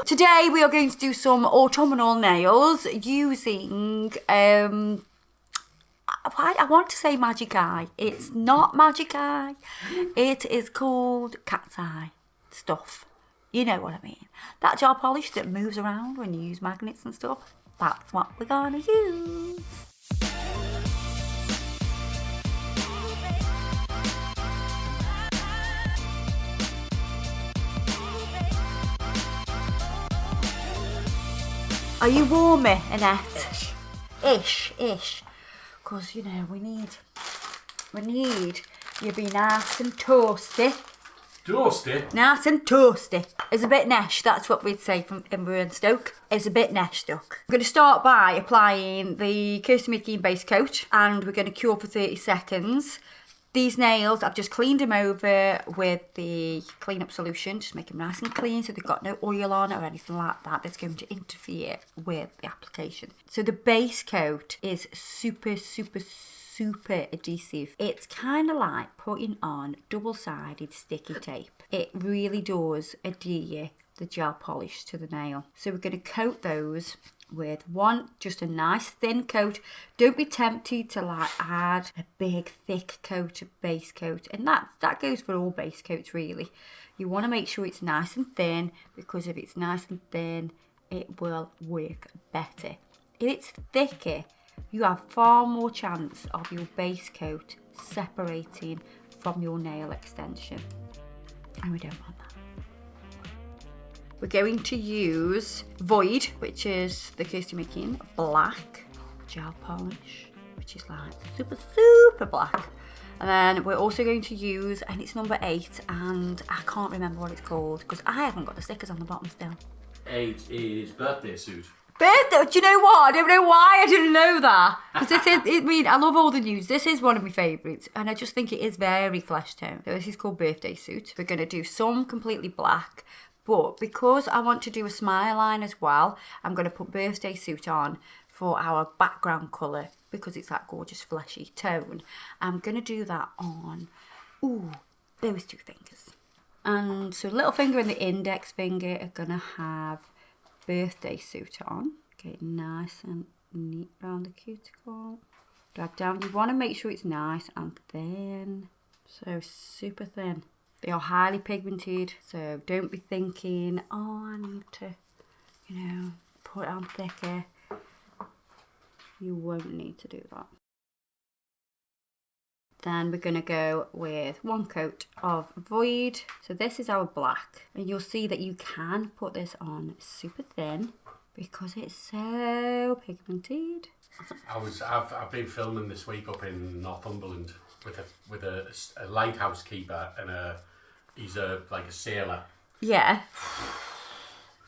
Today we are going to do some autumnal nails using, I want to say Magic Eye. It's not Magic Eye. It is called Cat's Eye stuff. You know what I mean. That gel polish that moves around when you use magnets and stuff. That's what we're gonna use. Are you warmer, Annette? Ish. Because, you know, we need you be nice and toasty. Toasty? Nice and toasty. It's a bit nesh, that's what we'd say from Imber and Stoke. It's a bit nesh stuck. I'm going to start by applying the Kirsty Meakin base coat and we're going to cure for 30 seconds. These nails, I've just cleaned them over with the clean-up solution, just make them nice and clean so they've got no oil on or anything like that that's going to interfere with the application. So the base coat is super adhesive. It's kind of like putting on double-sided sticky tape. It really does adhere the gel polish to the nail. So we're going to coat those with just a nice thin coat. Don't be tempted to like add a big thick coat of base coat, and that goes for all base coats really. You want to make sure it's nice and thin, because if it's nice and thin it will work better. If it's thicker, you have far more chance of your base coat separating from your nail extension, and we don't want that. We're going to use Void, which is the Kirsty Meakin black gel polish, which is like super black. And then we're also going to use, and it's number 8, and I can't remember what it's called because I haven't got the stickers on the bottom still. 8 is birthday suit. Birthday? Do you know what? I don't know why I didn't know that. Because I love all the news. This is one of my favourites, and I just think it is very flesh tone. So this is called Birthday Suit. We're going to do some completely black. But because I want to do a smile line as well, I'm going to put Birthday Suit on for our background colour because it's that gorgeous fleshy tone. I'm going to do that on, those 2 fingers. And so little finger and the index finger are going to have Birthday Suit on. Get nice and neat around the cuticle. Drag down. You want to make sure it's nice and thin. So super thin. They are highly pigmented, so don't be thinking, I need to, put it on thicker. You won't need to do that. Then we're going to go with 1 coat of Void. So this is our black, and you'll see that you can put this on super thin because it's so pigmented. I've been filming this week up in Northumberland with a lighthouse keeper, and he's like a sailor. Yeah.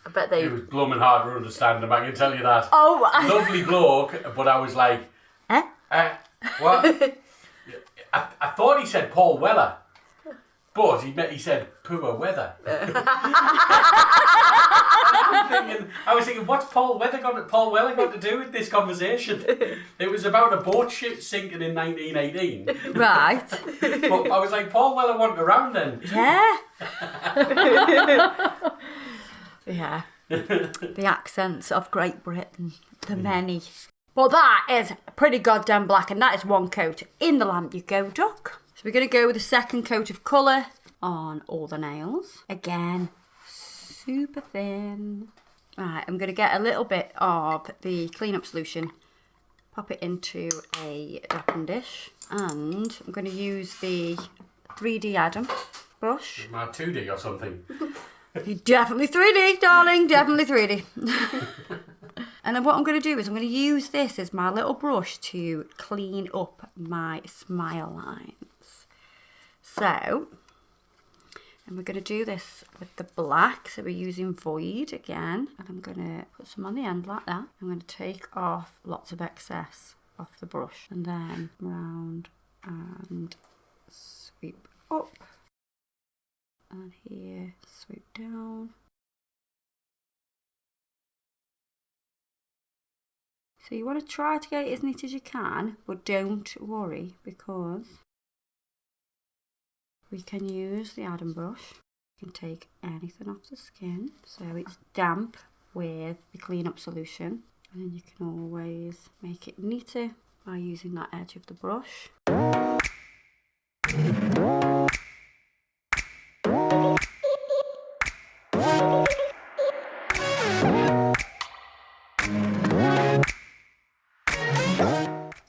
I bet they... It was blooming hard to understand him, I can tell you that. Oh, lovely bloke, but I was like... What? I thought he said Paul Weller, but he said poor weather. I was thinking, what's Paul Weller got to do with this conversation? It was about a boat ship sinking in 1918. Right. But I was like, Paul Weller wasn't around then. Yeah. Yeah. The accents of Great Britain, the many. Well, that is pretty goddamn black, and that is 1 coat. In the lamp you go, duck. So we're going to go with a 2nd coat of colour on all the nails. Again, super thin. Right, I'm going to get a little bit of the clean-up solution, pop it into a wrapping dish, and I'm going to use the 3D Adam brush. My 2D or something. Definitely 3D, darling, definitely 3D. And then what I'm going to do is I'm going to use this as my little brush to clean up my smile lines. So, and we're going to do this with the black. So we're using Void again. And I'm going to put some on the end like that. I'm going to take off lots of excess off the brush. And then round and sweep up. And here, sweep down. So you want to try to get it as neat as you can, but don't worry because we can use the Adam brush. You can take anything off the skin. So it's damp with the clean up solution. And then you can always make it neater by using that edge of the brush.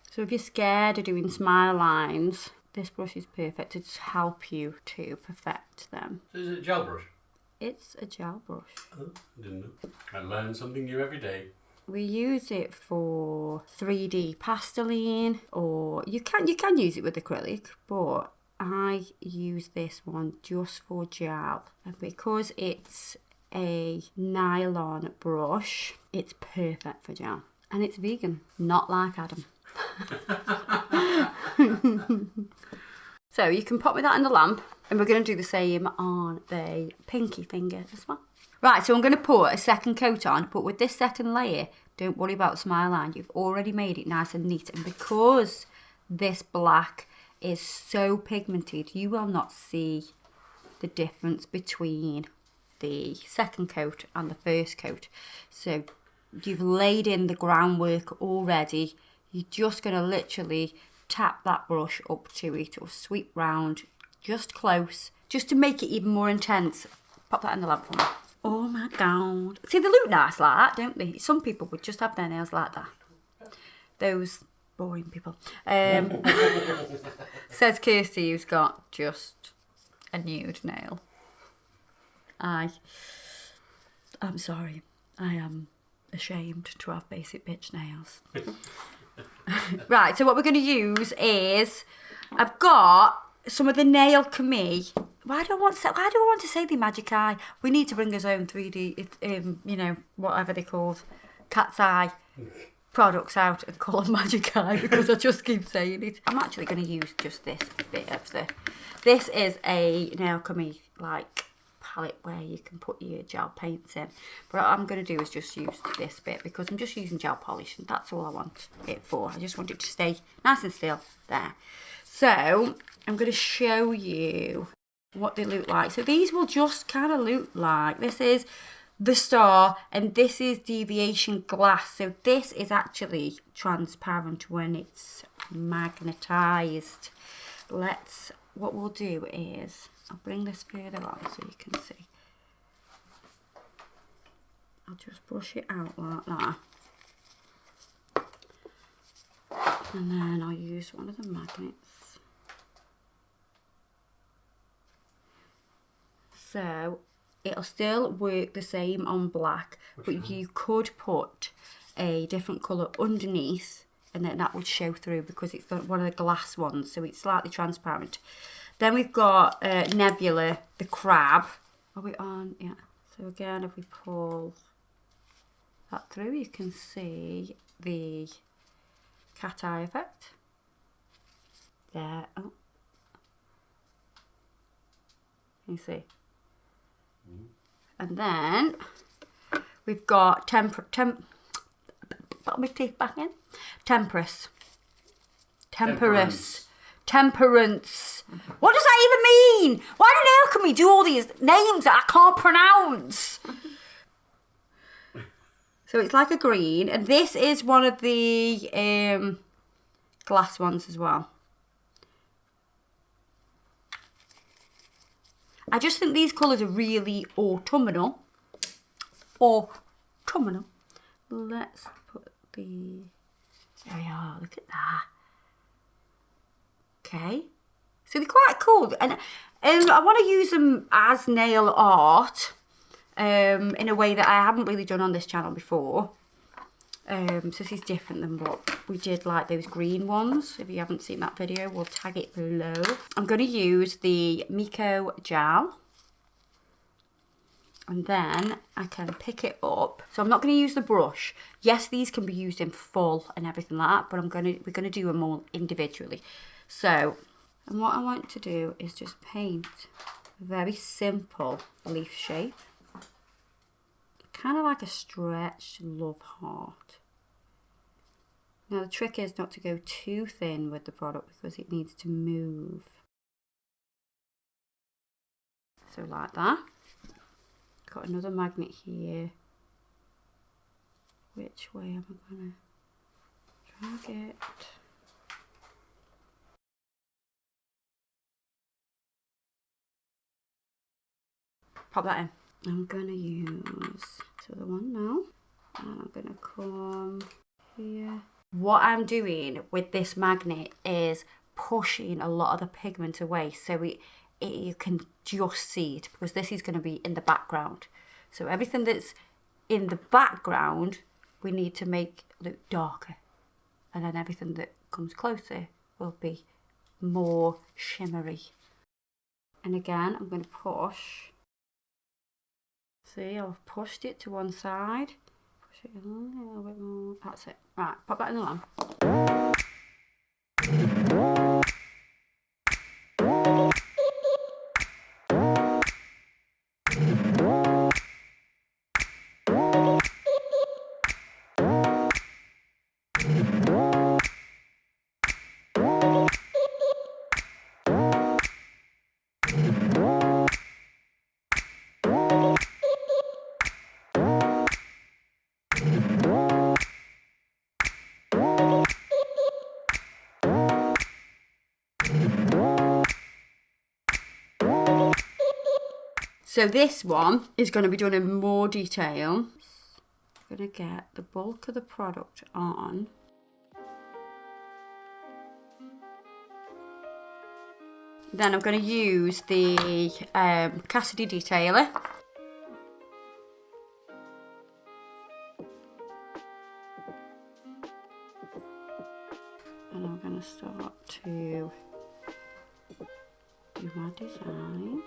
So if you're scared of doing smile lines, this brush is perfect to help you to perfect them. So is it a gel brush? It's a gel brush. Oh, I didn't know. I learn something new every day. We use it for 3D pasteling, or you can use it with acrylic, but I use this one just for gel. And because it's a nylon brush, it's perfect for gel. And it's vegan, not like Adam. So you can pop me that in the lamp, and we're going to do the same on the pinky finger as well. Right, so I'm going to put a second coat on, but with this second layer, don't worry about the smile line. You've already made it nice and neat, and because this black is so pigmented, you will not see the difference between the second coat and the first coat. So you've laid in the groundwork already. You're just going to literally tap that brush up to it or sweep round just close, just to make it even more intense. Pop that in the lamp for me. Oh my God. See, they look nice like that, don't they? Some people would just have their nails like that. Those boring people. Says Kirsty, who's got just a nude nail. I'm sorry. I am ashamed to have basic bitch nails. Right, so what we're going to use is, I've got some of the Nail Chemie. Why do I want to say the Magic Eye? We need to bring us own 3D, whatever they're called, cat's eye products out and call them Magic Eye, because I just keep saying it. I'm actually going to use just this bit of this is a Nail Chemie like palette where you can put your gel paints in, but what I'm going to do is just use this bit because I'm just using gel polish and that's all I want it for. I just want it to stay nice and still there. So I'm going to show you what they look like. So these will just kind of look like, this is the Star and this is Deviation Glass. So this is actually transparent when it's magnetized. What we'll do is, I'll bring this further on so you can see. I'll just brush it out like that. And then I'll use one of the magnets. So it'll still work the same on black, but you could put a different colour underneath and then that would show through because it's one of the glass ones, so it's slightly transparent. Then we've got Nebula, the crab. Are we on? Yeah. So again, if we pull that through, you can see the cat eye effect. There. Oh. Can you see? And then we've got put my teeth back in. Temperance. What does that even mean? Why the hell can we do all these names that I can't pronounce? So it's like a green, and this is one of the glass ones as well. I just think these colours are really autumnal. Let's put the... There we are, look at that. Okay. So they're quite cool. And I want to use them as nail art in a way that I haven't really done on this channel before. So this is different than what we did, like those green ones. If you haven't seen that video, we'll tag it below. I'm going to use the Meakin gel. And then I can pick it up. So I'm not going to use the brush. Yes, these can be used in full and everything like that, but we're going to do them all individually. So, and what I want to do is just paint a very simple leaf shape. Kind of like a stretched love heart. Now the trick is not to go too thin with the product because it needs to move. So like that. Got another magnet here. Which way am I going to drag it? Pop that in. I'm going to use the other one now. And I'm going to come here. What I'm doing with this magnet is pushing a lot of the pigment away so you can just see it, because this is going to be in the background. So everything that's in the background we need to make look darker, and then everything that comes closer will be more shimmery. And again, I'm going to push. See, I've pushed it to one side. Push it a little bit more. That's it. Right, pop that in the lamp. So this one is going to be done in more detail. I'm going to get the bulk of the product on. Then I'm going to use the Cassidy detailer. And I'm going to start to do my design.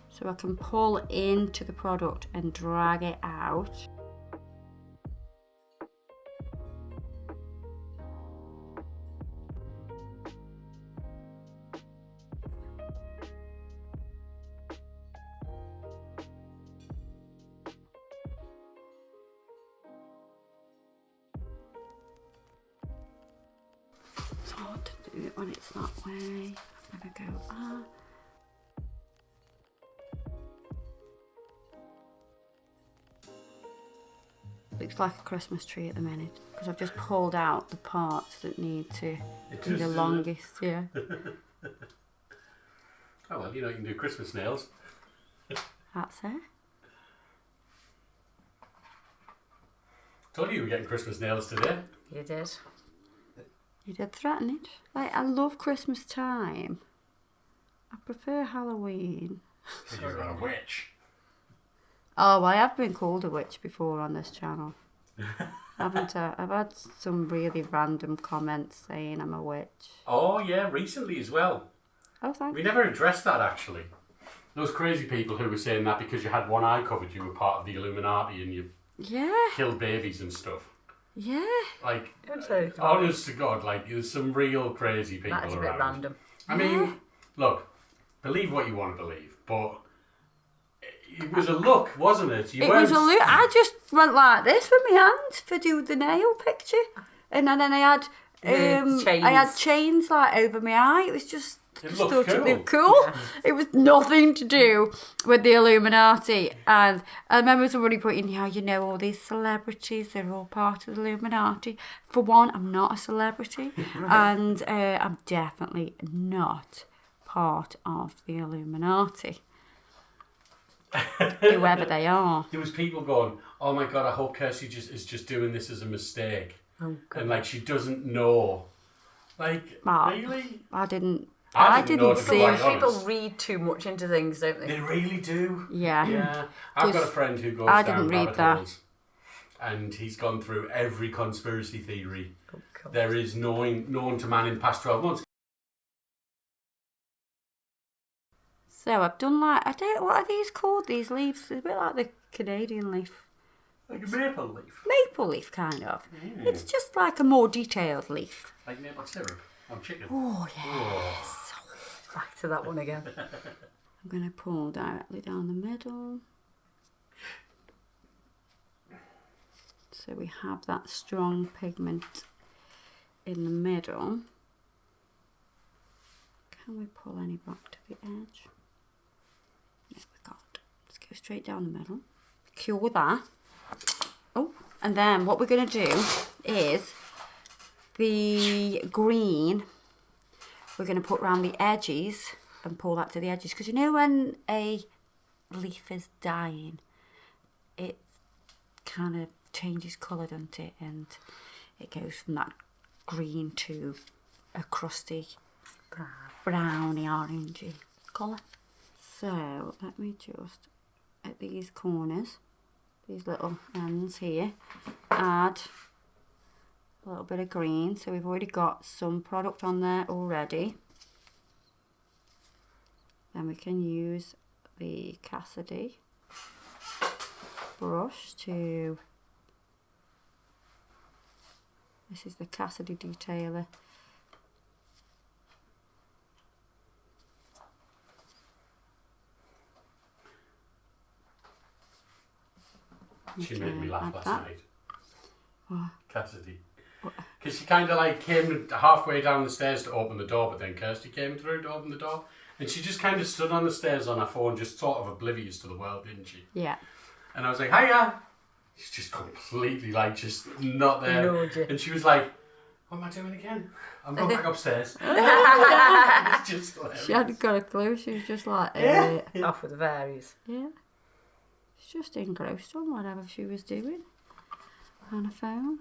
So I can pull into the product and drag it out. It's hard to do it when it's that way. I'm going to go Looks like a Christmas tree at the minute, because I've just pulled out the parts that need to be the longest. Yeah. Oh well, you know, you can do Christmas nails. That's it. Told you were getting Christmas nails today. You did. You did threaten it. Like, I love Christmas time. I prefer Halloween. You're a witch. Oh, I have been called a witch before on this channel. Haven't I? I've had some really random comments saying I'm a witch. Oh yeah, recently as well. Oh, thanks. We never addressed that actually. Those crazy people who were saying that because you had one eye covered, you were part of the Illuminati and you killed babies and stuff. Yeah. Like, Don't say it. honest to God, like, there's some real crazy people That's a around. bit random. I mean, look, believe what you want to believe, but it was a look, wasn't it? It was a look. I just went like this with my hands for doing the nail picture, and then I had chains. I had chains like over my eye. It was just. It Thought looked it cool. looked cool. Yeah. It was nothing to do with the Illuminati. And I remember somebody putting, you know, all these celebrities, they're all part of the Illuminati. For one, I'm not a celebrity, and I'm definitely not part of the Illuminati. Whoever they are. There was people going, "Oh my God, I hope Kirsty is just doing this as a mistake," and like she doesn't know. Like, really? I didn't know, see. People read too much into things, don't they? They really do. Yeah. Yeah. I've got a friend who goes down rabbit holes, and he's gone through every conspiracy theory there is known to man in the past 12 months. So I've done what are these called? These leaves? It's a bit like the Canadian leaf. Like a maple leaf. Maple leaf, kind of. It's just like a more detailed leaf. Like maple syrup on chicken. Oh, yes. Back to that one again. I'm going to pull directly down the middle. So we have that strong pigment in the middle. Can we pull any back to the edge? No, we can't. Let's go straight down the middle. Cure that. Oh, and then what we're going to do is the green, we're going to put around the edges and pull that to the edges. Because you know when a leaf is dying, it kind of changes colour, doesn't it? And it goes from that green to a crusty browny orangey colour. So let me just, at these corners, these little ends here, add a little bit of green. So we've already got some product on there already. Then we can use the Cassidy brush to, this is the Cassidy detailer. She made me laugh last night. What? Cassidy. Because she kind of like came halfway down the stairs to open the door, but then Kirsty came through to open the door. And she just kind of stood on the stairs on her phone, just sort of oblivious to the world, didn't she? Yeah. And I was like, hiya! She's just completely like, just not there. And she was like, what am I doing again? I'm going back upstairs. It's just hilarious. She hadn't got a clue. She was just like, Off with the fairies. yeah. She's just engrossed on whatever she was doing on her phone.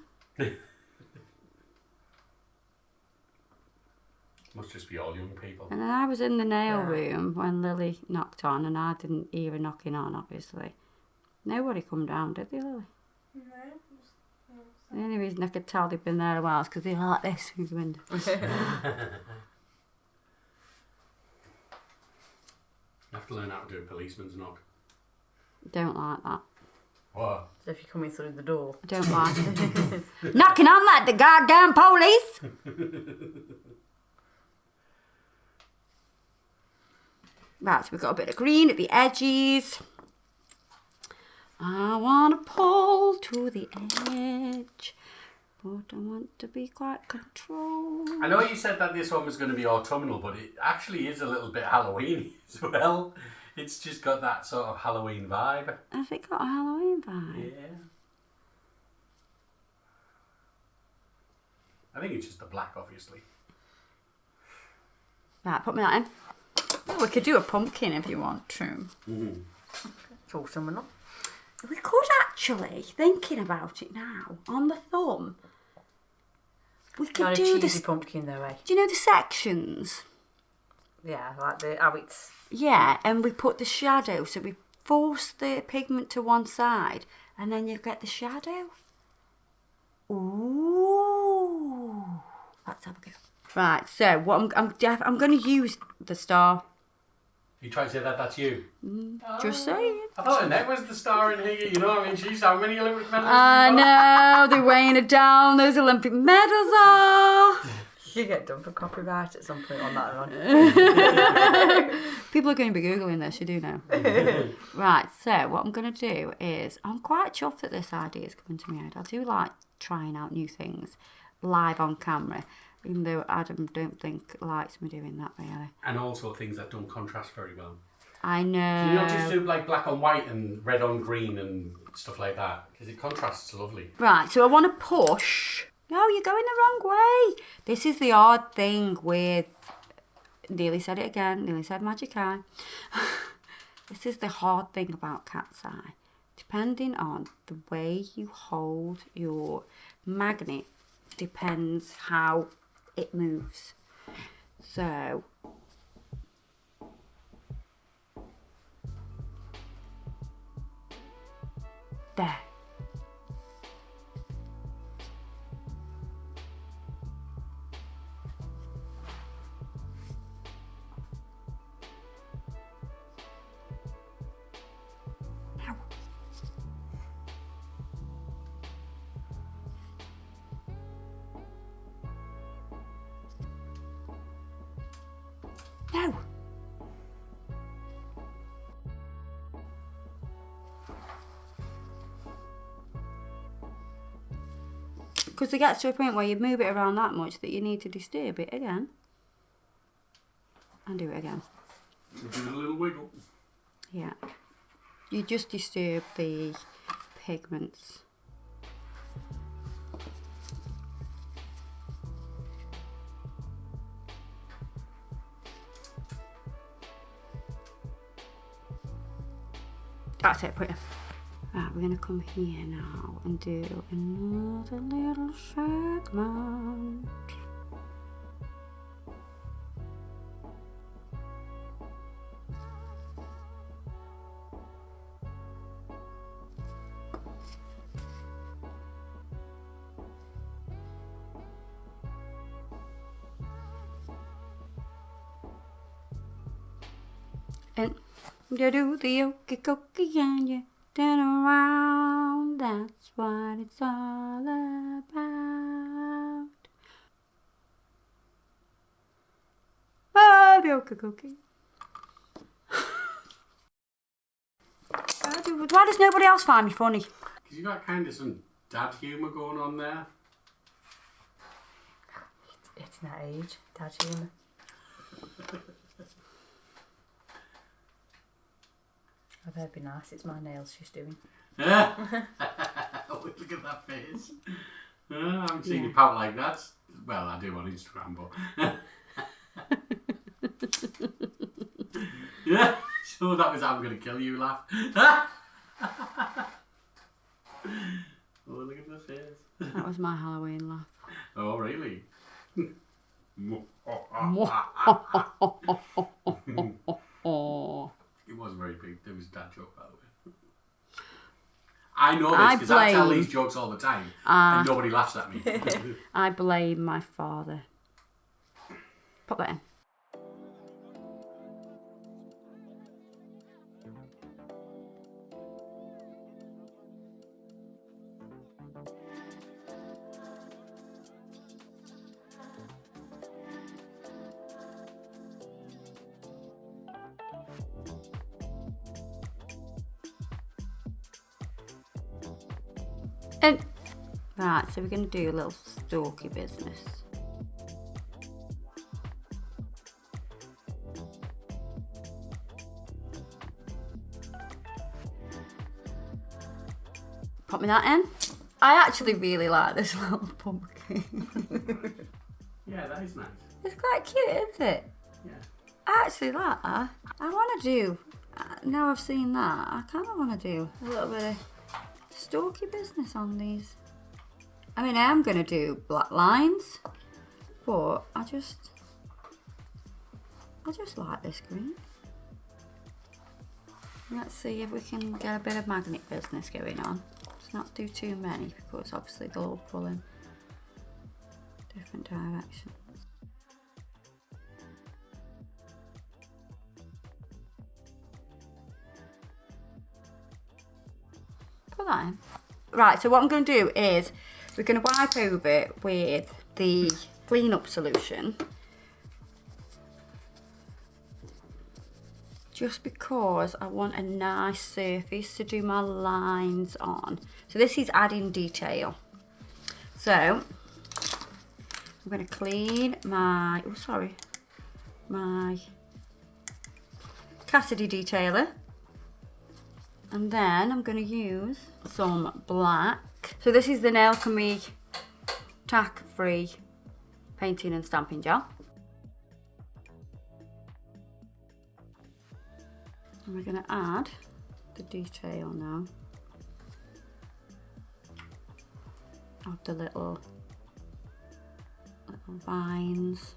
Must just be all young people. And then I was in the nail room when Lily knocked on, and I didn't hear her knocking on, obviously. Nobody come down, did they, Lily? No. The only reason I could tell they'd been there a while is because they were like this through the window. You have to learn how to do a policeman's knock. Don't like that. What? So if you're coming through the door. I don't like it. Knocking on like the goddamn police! Right, so we've got a bit of green at the edges. I want to pull to the edge, but I want to be quite controlled. I know you said that this one was going to be autumnal, but it actually is a little bit Halloween as well. It's just got that sort of Halloween vibe. Has it got a Halloween vibe? Yeah. I think it's just the black, obviously. Right, put me that in. Oh, we could do a pumpkin if you want to. It's autumnal. We could actually, thinking about it now, on the thumb, we could Not a do cheesy this. pumpkin though, eh? Do you know the sections? Yeah, like the how it's. Yeah, and we put the shadow, so we force the pigment to one side, and then you get the shadow. Ooh, let's have a go. Right, so what I'm going to use the star. You try to say that that's you. Just saying. I thought Annette was the star in here. You know what I mean? She's how many Olympic medals? I know, they're weighing it down. Those Olympic medals are. You get done for copyright at some point on that one. People are going to be Googling this, you do know. Right, so what I'm going to do is, I'm quite chuffed that this idea is coming to my head. I do like trying out new things live on camera, even though Adam don't think likes me doing that really. And also things that don't contrast very well. I know. Can you not just do like black on white and red on green and stuff like that? Because it contrasts lovely. Right, so I want to push. No, you're going the wrong way. This is the odd thing with, nearly said it again, nearly said magic eye. This is the hard thing about cat's eye. Depending on the way you hold your magnet depends how it moves. So there. No. Because it gets to a point where you move it around that much that you need to disturb it again. And do it again. Give it a little wiggle. Yeah. You just disturb the pigments. That's it, pretty. Right, we're going to come here now and do another little segment. And you do the okie dokie and you turn around. That's what it's all about. Ah, the okie dokie. Why does nobody else find me funny? Because you got kind of some dad humour going on there. It's that age, dad humour. I better be nice, it's my nails she's doing. Look at that face. I haven't seen you pout like that. Well, I do on Instagram, but... Yeah, so that was I'm going to kill you laugh. Oh, look at the face. That was my Halloween laugh. Oh, really? It was very big. There was a dad joke, by the way. I know this because I tell these jokes all the time and nobody laughs at me. I blame my father. Pop that in. And right, so we're going to do a little stalky business. Pop me that in. I actually really like this little pumpkin. Yeah, that is nice. It's quite cute, isn't it? Yeah. I actually like that. I want to do, now I've seen that, I kind of want to do a little bit of stalky business on these. I mean, I am going to do black lines, but I just like this green. Let's see if we can get a bit of magnet business going on. Let's not do too many because obviously they'll all pull in different directions. Put that in. Right, so what I'm going to do is we're going to wipe over it with the clean up solution. Just because I want a nice surface to do my lines on. So this is adding detail. So I'm going to clean my, my Cassidy detailer. And then I'm going to use some black. So this is the Nail Alchemy tack free painting and stamping gel. And we're going to add the detail now of the little vines.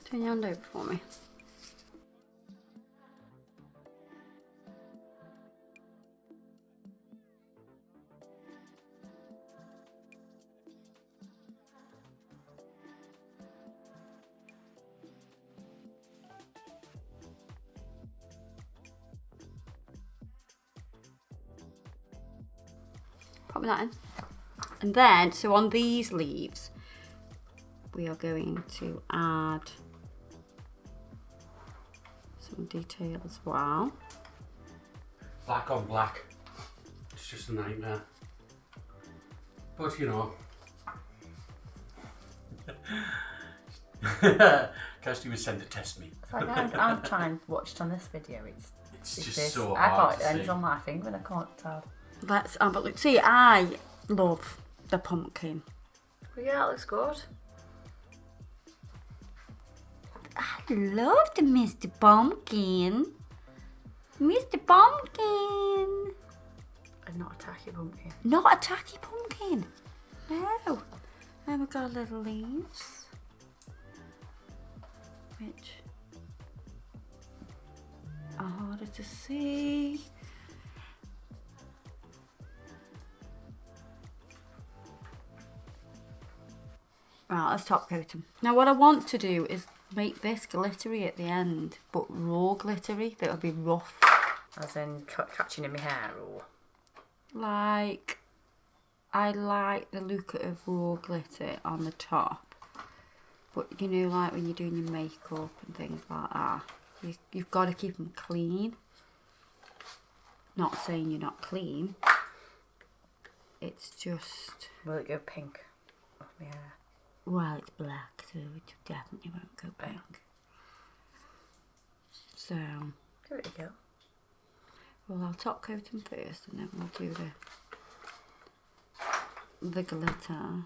Turn your hand over for me. Pop that in. And then, so on these leaves, we are going to add some detail as well. Black on black. It's just a nightmare. But you know, Kirsty was sent to test me. It's like I'm trying to watch it on this video. It's It's just this. so I hard can't. to And see. it's on my finger and I can't tell. Let's have a look. See, I love the pumpkin. But yeah, it looks good. I love the Mr. Pumpkin. Mr. Pumpkin. And not a tacky pumpkin. Not a tacky pumpkin. No. And we've got little leaves. Which are harder to see. Right, let's top coat them. Now what I want to do is make this glittery at the end, but raw glittery, that'll be rough. As in catching in my hair or... Like, I like the look of raw glitter on the top. But you know, like when you're doing your makeup and things like that, you've got to keep them clean. Not saying you're not clean. It's just... Will it go pink off my hair? Well, it's black, so it definitely won't go pink. So... Give it a go. Well, I'll top coat them first and then we'll do the glitter.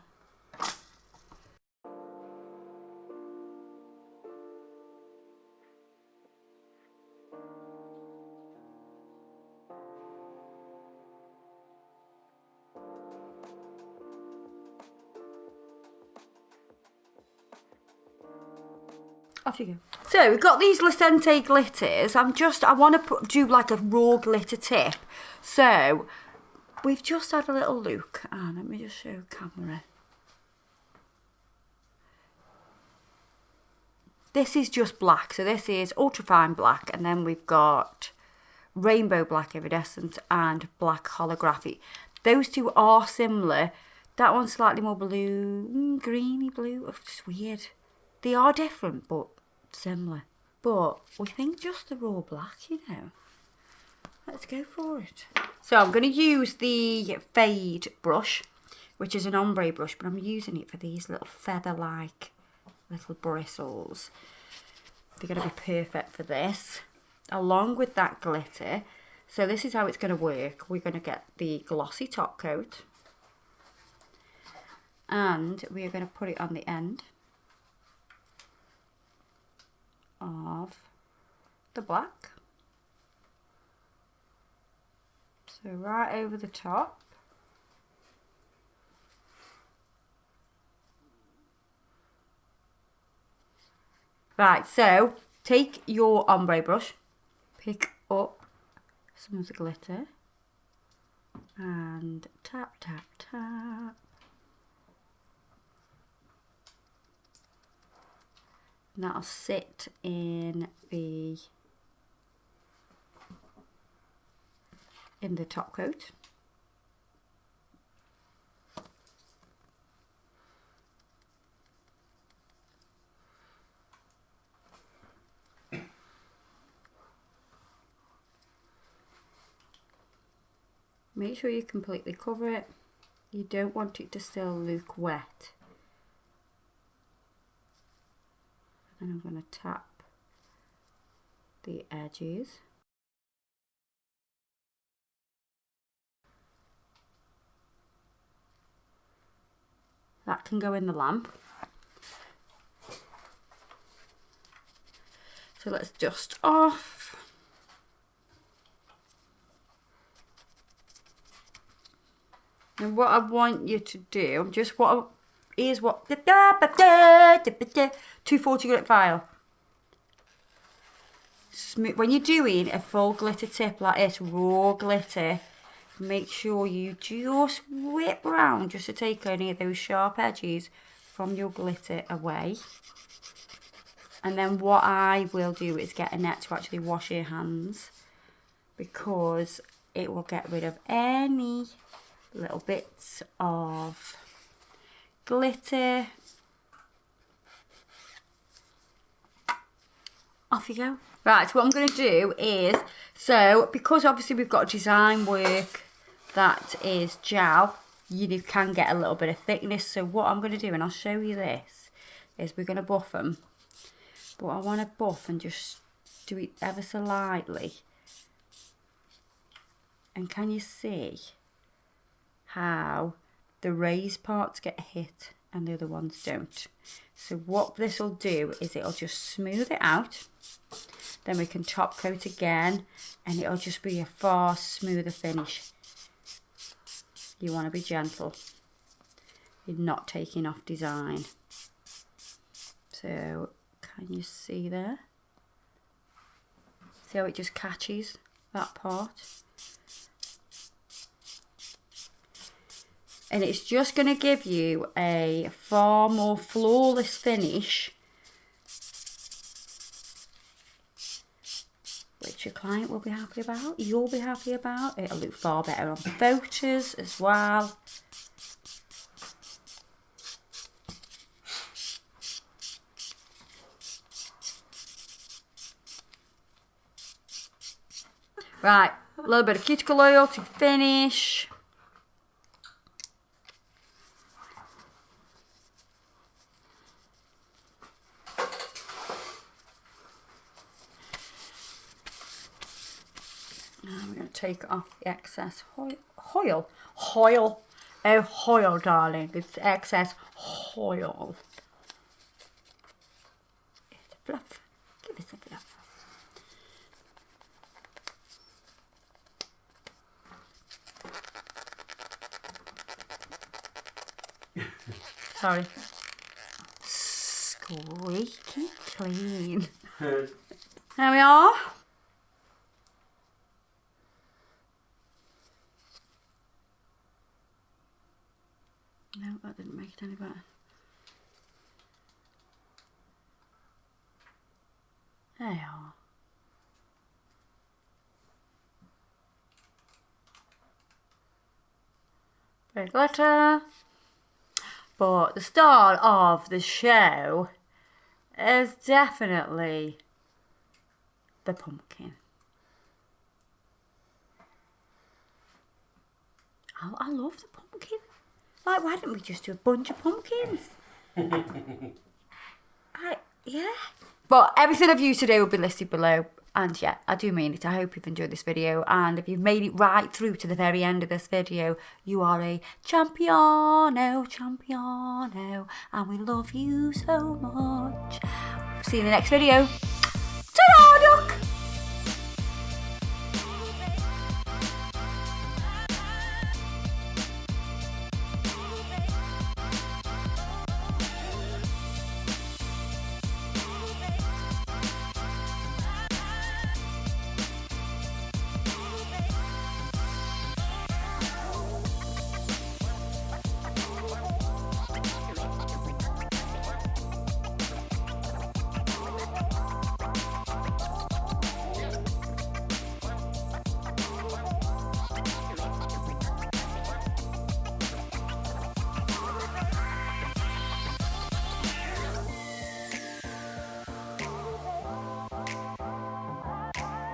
Off you go. So we've got these Lucente glitters. I want to do like a raw glitter tip. So we've just had a little look. Let me just show camera. This is just black. So this is ultrafine black, and then we've got rainbow black iridescent and black holographic. Those two are similar. That one's slightly more blue, greeny blue. It's weird. They are different, but similar. But we think just the raw black, you know. Let's go for it. So I'm going to use the Fade brush, which is an ombre brush, but I'm using it for these little feather-like little bristles. They're going to be perfect for this, along with that glitter. So this is how it's going to work. We're going to get the glossy top coat, and we are going to put it on the end of the black. So right over the top. Right, so take your ombre brush, pick up some of the glitter and tap, tap, tap. And that'll sit in the top coat. Make sure you completely cover it. You don't want it to still look wet. And I'm going to tap the edges. That can go in the lamp. So let's dust off. And what I want you to do, here's what 240 grit file. When you're doing a full glitter tip like this, raw glitter, make sure you just whip round just to take any of those sharp edges from your glitter away. And then what I will do is get a net to actually wash your hands, because it will get rid of any little bits of glitter. Off you go. Right, so what I'm going to do is, so because obviously we've got design work that is gel, you can get a little bit of thickness. So what I'm going to do, and I'll show you this, is we're going to buff them. But I want to buff and just do it ever so lightly. And can you see how the raised parts get hit and the other ones don't? So what this will do is it'll just smooth it out. Then we can top coat again and it'll just be a far smoother finish. You want to be gentle. You're not taking off design. So can you see there? See how it just catches that part? And it's just going to give you a far more flawless finish, which your client will be happy about, you'll be happy about. It'll look far better on photos as well. Right, a little bit of cuticle oil to finish. And we're going to take off the excess oil. Oil. Oh, oil, darling. It's excess oil. It's a fluff. Give us a fluff. Sorry. Squeaky clean. There we are. No, that didn't make it any better. There you are. Big glitter. But the star of the show is definitely the pumpkin. I love the pumpkin. Like, why didn't we just do a bunch of pumpkins? Yeah. But everything I've used today will be listed below. And yeah, I do mean it. I hope you've enjoyed this video. And if you've made it right through to the very end of this video, you are a champiano. And we love you so much. See you in the next video. Ta-da, duck!